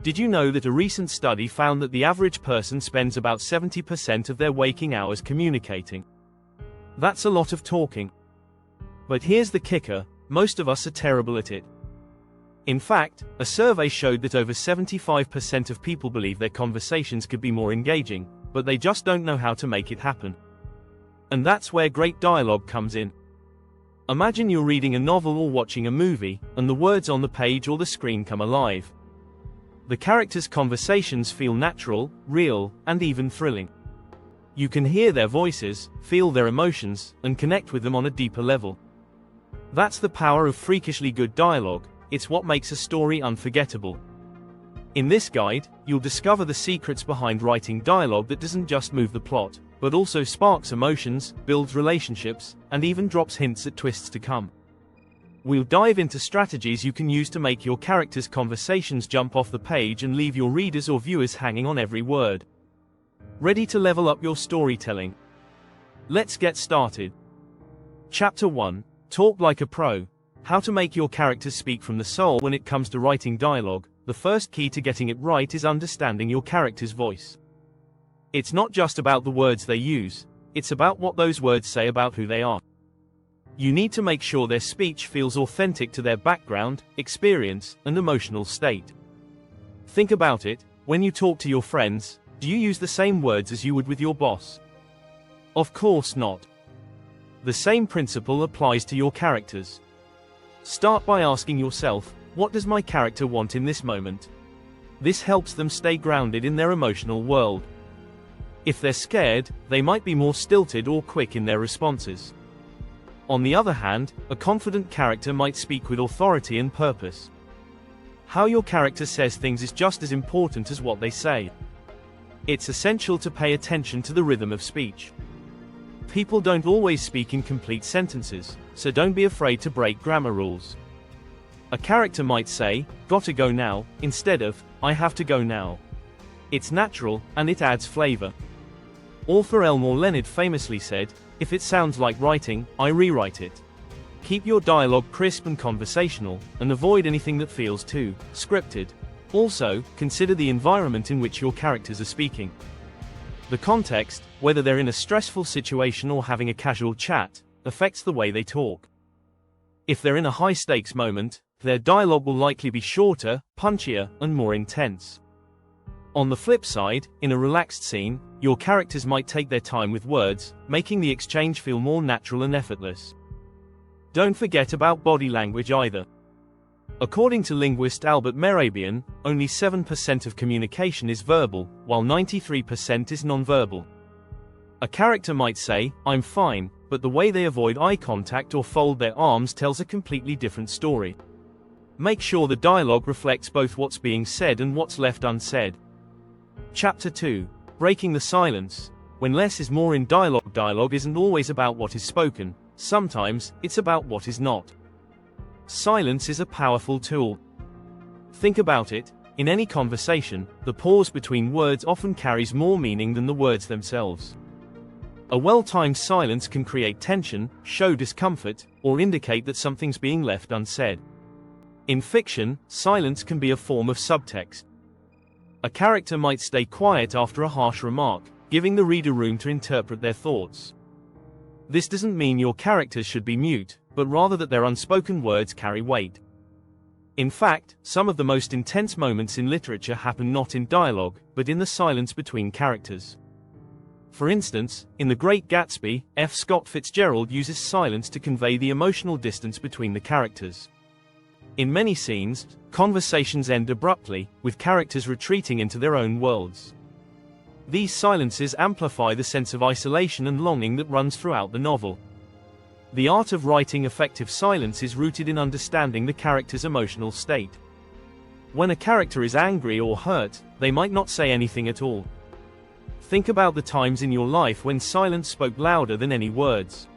Did you know that a recent study found that the average person spends about 70% of their waking hours communicating? That's a lot of talking. But here's the kicker, most of us are terrible at it. In fact, a survey showed that over 75% of people believe their conversations could be more engaging, but they just don't know how to make it happen. And that's where great dialogue comes in. Imagine you're reading a novel or watching a movie, and the words on the page or the screen come alive. The characters' conversations feel natural, real, and even thrilling. You can hear their voices, feel their emotions, and connect with them on a deeper level. That's the power of freakishly good dialogue. It's what makes a story unforgettable. In this guide, you'll discover the secrets behind writing dialogue that doesn't just move the plot, but also sparks emotions, builds relationships, and even drops hints at twists to come. We'll dive into strategies you can use to make your characters' conversations jump off the page and leave your readers or viewers hanging on every word. Ready to level up your storytelling? Let's get started. Chapter 1. Talk like a pro. How to make your characters speak from the soul. When it comes to writing dialogue, the first key to getting it right is understanding your character's voice. It's not just about the words they use, it's about what those words say about who they are. You need to make sure their speech feels authentic to their background, experience, and emotional state. Think about it, when you talk to your friends, do you use the same words as you would with your boss? Of course not. The same principle applies to your characters. Start by asking yourself, what does my character want in this moment? This helps them stay grounded in their emotional world. If they're scared, they might be more stilted or quick in their responses. On the other hand, a confident character might speak with authority and purpose. How your character says things is just as important as what they say. It's essential to pay attention to the rhythm of speech. People don't always speak in complete sentences, so don't be afraid to break grammar rules. A character might say, "Gotta go now," instead of, "I have to go now." It's natural, and it adds flavor. Author Elmore Leonard famously said, "If it sounds like writing, I rewrite it." Keep your dialogue crisp and conversational, and avoid anything that feels too scripted. Also, consider the environment in which your characters are speaking. The context, whether they're in a stressful situation or having a casual chat, affects the way they talk. If they're in a high-stakes moment, their dialogue will likely be shorter, punchier, and more intense. On the flip side, in a relaxed scene, your characters might take their time with words, making the exchange feel more natural and effortless. Don't forget about body language either. According to linguist Albert Mehrabian, only 7% of communication is verbal, while 93% is nonverbal. A character might say, "I'm fine," but the way they avoid eye contact or fold their arms tells a completely different story. Make sure the dialogue reflects both what's being said and what's left unsaid. Chapter 2. Breaking the silence. When less is more in dialogue. Dialogue isn't always about what is spoken, sometimes it's about what is not. Silence is a powerful tool. Think about it, in any conversation, the pause between words often carries more meaning than the words themselves. A well-timed silence can create tension, show discomfort, or indicate that something's being left unsaid. In fiction, silence can be a form of subtext. A character might stay quiet after a harsh remark, giving the reader room to interpret their thoughts. This doesn't mean your characters should be mute, but rather that their unspoken words carry weight. In fact, some of the most intense moments in literature happen not in dialogue, but in the silence between characters. For instance, in The Great Gatsby, F. Scott Fitzgerald uses silence to convey the emotional distance between the characters. In many scenes, conversations end abruptly, with characters retreating into their own worlds. These silences amplify the sense of isolation and longing that runs throughout the novel. The art of writing effective silence is rooted in understanding the character's emotional state. When a character is angry or hurt, they might not say anything at all. Think about the times in your life when silence spoke louder than any words.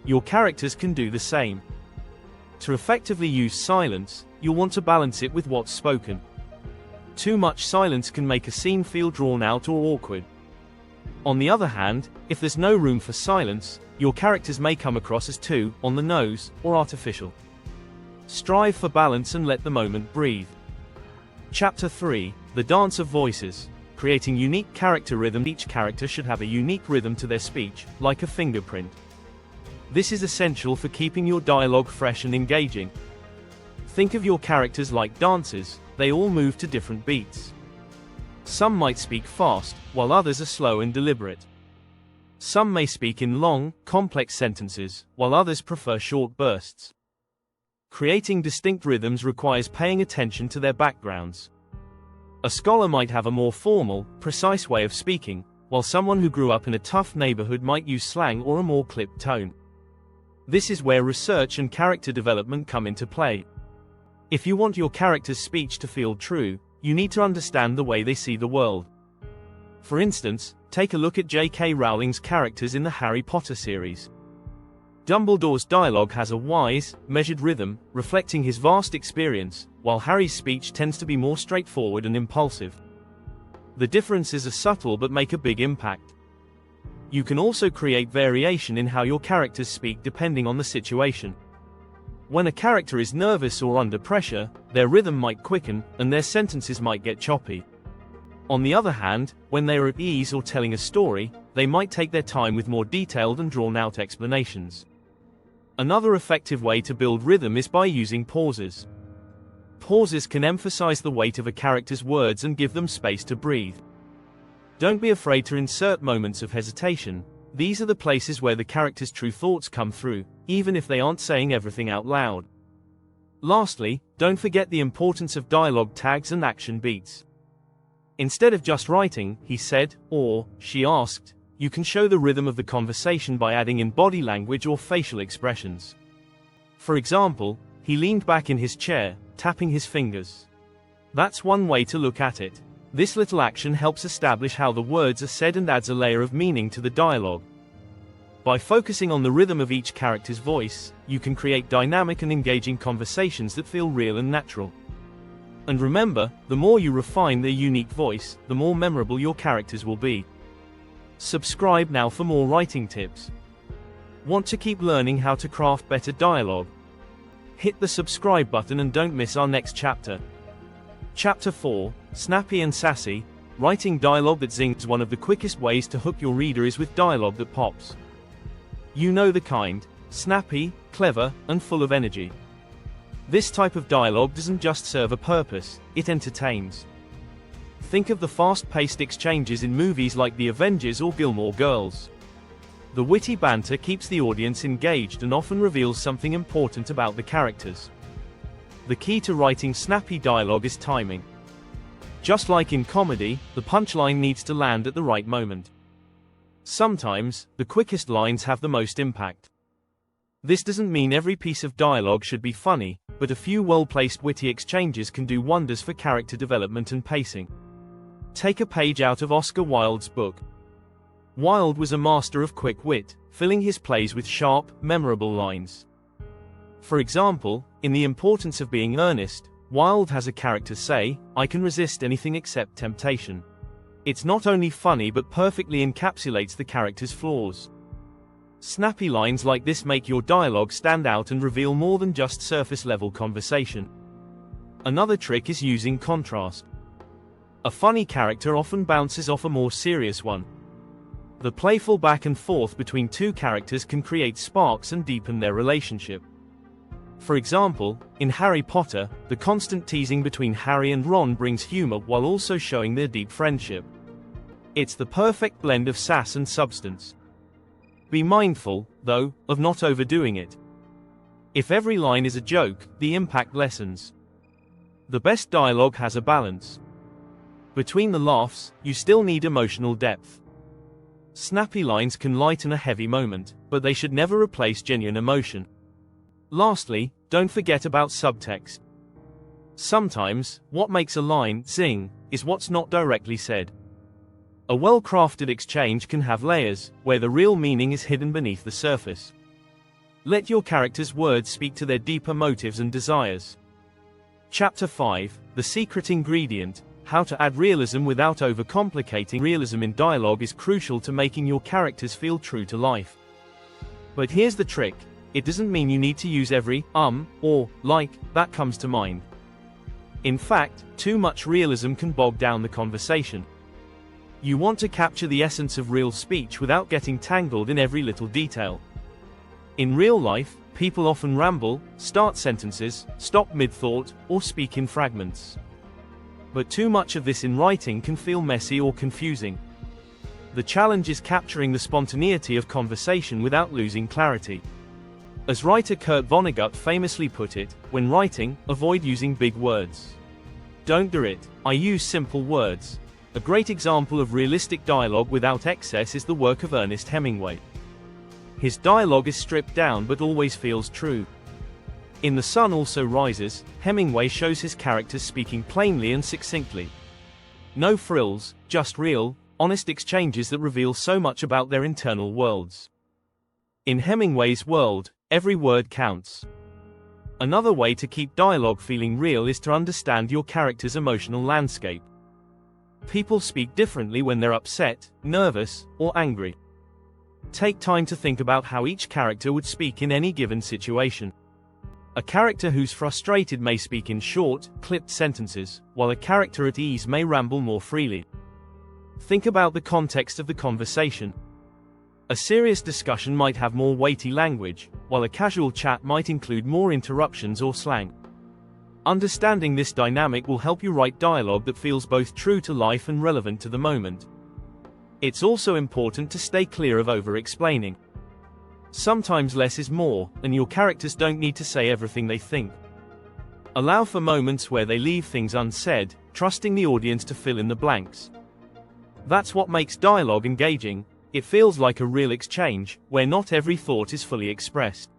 Your characters can do the same. To effectively use silence, you'll want to balance it with what's spoken. Too much silence can make a scene feel drawn out or awkward. On the other hand, if there's no room for silence, your characters may come across as too on the nose or artificial. Strive for balance and let the moment breathe. Chapter 3, The Dance of Voices. Creating unique character rhythm. Each character should have a unique rhythm to their speech, like a fingerprint. This is essential for keeping your dialogue fresh and engaging. Think of your characters like dancers, they all move to different beats. Some might speak fast, while others are slow and deliberate. Some may speak in long, complex sentences, while others prefer short bursts. Creating distinct rhythms requires paying attention to their backgrounds. A scholar might have a more formal, precise way of speaking, while someone who grew up in a tough neighborhood might use slang or a more clipped tone. This is where research and character development come into play. If you want your character's speech to feel true, you need to understand the way they see the world. For instance, take a look at J.K. Rowling's characters in the Harry Potter series. Dumbledore's dialogue has a wise, measured rhythm, reflecting his vast experience, while Harry's speech tends to be more straightforward and impulsive. The differences are subtle but make a big impact. You can also create variation in how your characters speak depending on the situation. When a character is nervous or under pressure, their rhythm might quicken, and their sentences might get choppy. On the other hand, when they are at ease or telling a story, they might take their time with more detailed and drawn-out explanations. Another effective way to build rhythm is by using pauses. Pauses can emphasize the weight of a character's words and give them space to breathe. Don't be afraid to insert moments of hesitation. These are the places where the character's true thoughts come through, even if they aren't saying everything out loud. Lastly, don't forget the importance of dialogue tags and action beats. Instead of just writing, "he said," or "she asked," you can show the rhythm of the conversation by adding in body language or facial expressions. For example, "he leaned back in his chair, tapping his fingers." That's one way to look at it. This little action helps establish how the words are said and adds a layer of meaning to the dialogue. By focusing on the rhythm of each character's voice, you can create dynamic and engaging conversations that feel real and natural. And remember, the more you refine their unique voice, the more memorable your characters will be. Subscribe now for more writing tips. Want to keep learning how to craft better dialogue? Hit the subscribe button and don't miss our next chapter. Chapter 4, Snappy and Sassy. Writing dialogue that zings. One of the quickest ways to hook your reader is with dialogue that pops. You know the kind: snappy, clever, and full of energy. This type of dialogue doesn't just serve a purpose, it entertains. Think of the fast-paced exchanges in movies like The Avengers or Gilmore Girls. The witty banter keeps the audience engaged and often reveals something important about the characters. The key to writing snappy dialogue is timing. Just like in comedy, the punchline needs to land at the right moment. Sometimes, the quickest lines have the most impact. This doesn't mean every piece of dialogue should be funny, but a few well-placed witty exchanges can do wonders for character development and pacing. Take a page out of Oscar Wilde's book. Wilde was a master of quick wit, filling his plays with sharp, memorable lines. For example, in The Importance of Being Earnest, Wilde has a character say, "I can resist anything except temptation." It's not only funny but perfectly encapsulates the character's flaws. Snappy lines like this make your dialogue stand out and reveal more than just surface-level conversation. Another trick is using contrast. A funny character often bounces off a more serious one. The playful back and forth between two characters can create sparks and deepen their relationship. For example, in Harry Potter, the constant teasing between Harry and Ron brings humor while also showing their deep friendship. It's the perfect blend of sass and substance. Be mindful, though, of not overdoing it. If every line is a joke, the impact lessens. The best dialogue has a balance. Between the laughs, you still need emotional depth. Snappy lines can lighten a heavy moment, but they should never replace genuine emotion. Lastly, don't forget about subtext. Sometimes, what makes a line zing is what's not directly said. A well-crafted exchange can have layers, where the real meaning is hidden beneath the surface. Let your characters' words speak to their deeper motives and desires. Chapter 5, The Secret Ingredient. How to add realism without overcomplicating. Realism in dialogue is crucial to making your characters feel true to life. But here's the trick: it doesn't mean you need to use every or like that comes to mind. In fact, too much realism can bog down the conversation. You want to capture the essence of real speech without getting tangled in every little detail. In real life, people often ramble, start sentences, stop mid-thought, or speak in fragments. But too much of this in writing can feel messy or confusing. The challenge is capturing the spontaneity of conversation without losing clarity. As writer Kurt Vonnegut famously put it, when writing, avoid using big words. Don't do it. I use simple words. A great example of realistic dialogue without excess is the work of Ernest Hemingway. His dialogue is stripped down but always feels true. In The Sun Also Rises, Hemingway shows his characters speaking plainly and succinctly. No frills, just real, honest exchanges that reveal so much about their internal worlds. In Hemingway's world, every word counts. Another way to keep dialogue feeling real is to understand your character's emotional landscape. People speak differently when they're upset, nervous, or angry. Take time to think about how each character would speak in any given situation. A character who's frustrated may speak in short, clipped sentences, while a character at ease may ramble more freely. Think about the context of the conversation. A serious discussion might have more weighty language, while a casual chat might include more interruptions or slang. Understanding this dynamic will help you write dialogue that feels both true to life and relevant to the moment. It's also important to stay clear of over-explaining. Sometimes less is more, and your characters don't need to say everything they think. Allow for moments where they leave things unsaid, trusting the audience to fill in the blanks. That's what makes dialogue engaging. It feels like a real exchange, where not every thought is fully expressed.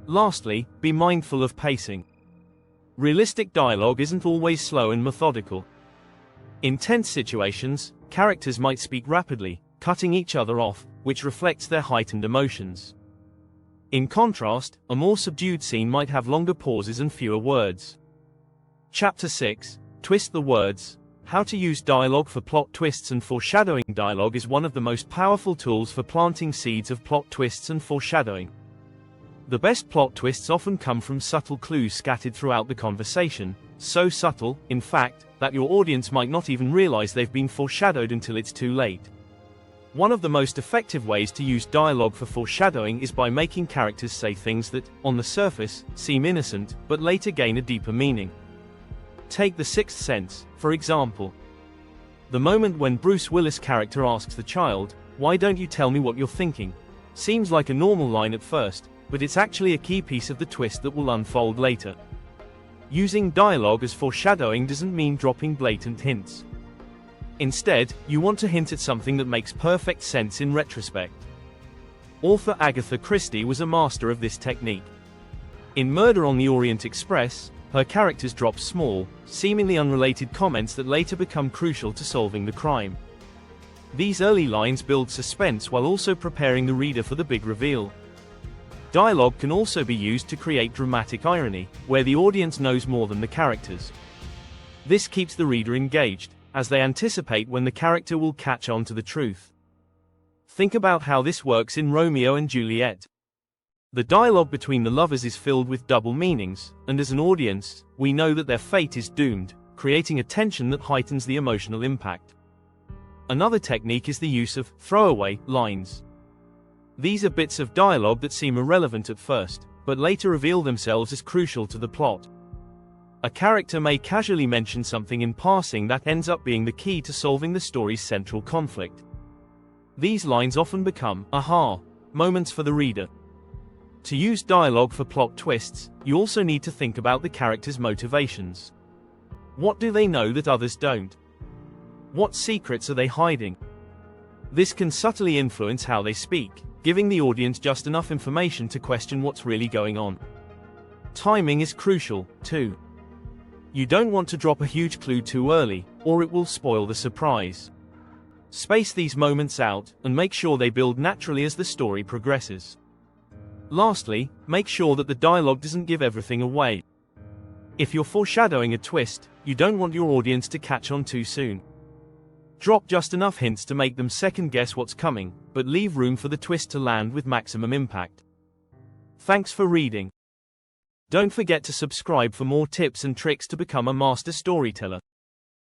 Lastly, be mindful of pacing. Realistic dialogue isn't always slow and methodical. In tense situations, characters might speak rapidly, cutting each other off, which reflects their heightened emotions. In contrast, a more subdued scene might have longer pauses and fewer words. Chapter 6: Twist the Words. How to use dialogue for plot twists and foreshadowing. Dialogue is one of the most powerful tools for planting seeds of plot twists and foreshadowing. The best plot twists often come from subtle clues scattered throughout the conversation, so subtle, in fact, that your audience might not even realize they've been foreshadowed until it's too late. One of the most effective ways to use dialogue for foreshadowing is by making characters say things that, on the surface, seem innocent, but later gain a deeper meaning. Take The Sixth Sense, for example. The moment when Bruce Willis' character asks the child, "Why don't you tell me what you're thinking?" seems like a normal line at first, but it's actually a key piece of the twist that will unfold later. Using dialogue as foreshadowing doesn't mean dropping blatant hints. Instead, you want to hint at something that makes perfect sense in retrospect. Author Agatha Christie was a master of this technique. In Murder on the Orient Express, her characters drop small, seemingly unrelated comments that later become crucial to solving the crime. These early lines build suspense while also preparing the reader for the big reveal. Dialogue can also be used to create dramatic irony, where the audience knows more than the characters. This keeps the reader engaged, as they anticipate when the character will catch on to the truth. Think about how this works in Romeo and Juliet. The dialogue between the lovers is filled with double meanings, and as an audience, we know that their fate is doomed, creating a tension that heightens the emotional impact. Another technique is the use of throwaway lines. These are bits of dialogue that seem irrelevant at first, but later reveal themselves as crucial to the plot. A character may casually mention something in passing that ends up being the key to solving the story's central conflict. These lines often become aha moments for the reader. To use dialogue for plot twists, you also need to think about the characters' motivations. What do they know that others don't? What secrets are they hiding? This can subtly influence how they speak, giving the audience just enough information to question what's really going on. Timing is crucial, too. You don't want to drop a huge clue too early, or it will spoil the surprise. Space these moments out, and make sure they build naturally as the story progresses. Lastly, make sure that the dialogue doesn't give everything away. If you're foreshadowing a twist, you don't want your audience to catch on too soon. Drop just enough hints to make them second-guess what's coming, but leave room for the twist to land with maximum impact. Thanks for reading. Don't forget to subscribe for more tips and tricks to become a master storyteller.